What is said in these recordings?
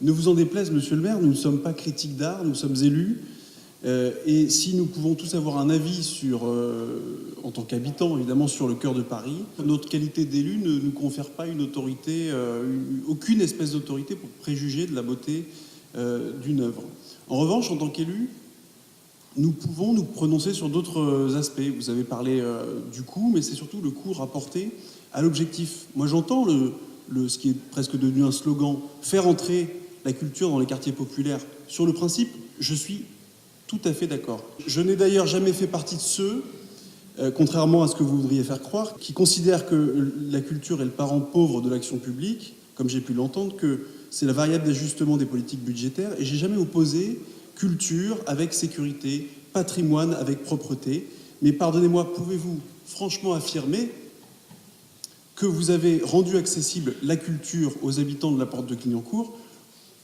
Ne vous en déplaise, monsieur le maire, nous ne sommes pas critiques d'art, nous sommes élus. Et si nous pouvons tous avoir un avis sur, en tant qu'habitants, évidemment, sur le cœur de Paris, notre qualité d'élu ne nous confère pas une autorité, aucune espèce d'autorité pour préjuger de la beauté d'une œuvre. En revanche, en tant qu'élu, nous pouvons nous prononcer sur d'autres aspects. Vous avez parlé du coût, mais c'est surtout le coût rapporté à l'objectif. Moi, j'entends ce qui est presque devenu un slogan, faire entrer la culture dans les quartiers populaires. Sur le principe, je suis tout à fait d'accord. Je n'ai d'ailleurs jamais fait partie de ceux, contrairement à ce que vous voudriez faire croire, qui considèrent que la culture est le parent pauvre de l'action publique, comme j'ai pu l'entendre, que c'est la variable d'ajustement des politiques budgétaires, et j'ai jamais opposé culture avec sécurité, patrimoine avec propreté. Mais pardonnez-moi, pouvez-vous franchement affirmer que vous avez rendu accessible la culture aux habitants de la Porte de Clignancourt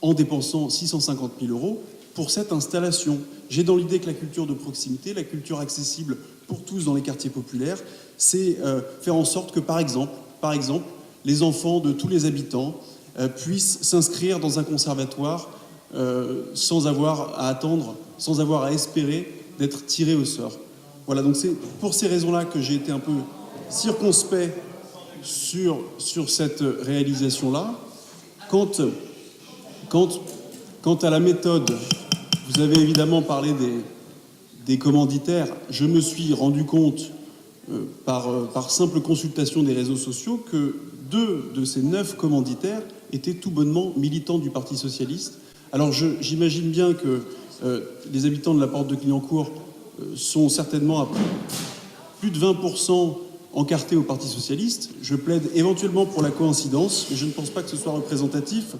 en dépensant 650 000 € pour cette installation? J'ai dans l'idée que la culture de proximité, la culture accessible pour tous dans les quartiers populaires, c'est faire en sorte que, par exemple, les enfants de tous les habitants puissent s'inscrire dans un conservatoire sans avoir à attendre, sans avoir à espérer d'être tirés au sort. Voilà, donc c'est pour ces raisons-là que j'ai été un peu circonspect sur cette réalisation-là. Quant à la méthode, vous avez évidemment parlé des commanditaires. Je me suis rendu compte, par simple consultation des réseaux sociaux, que 2 de ces 9 commanditaires étaient tout bonnement militants du Parti socialiste. Alors j'imagine bien que les habitants de la Porte de Clignancourt sont certainement à plus de 20% encartés au Parti socialiste. Je plaide éventuellement pour la coïncidence, mais je ne pense pas que ce soit représentatif.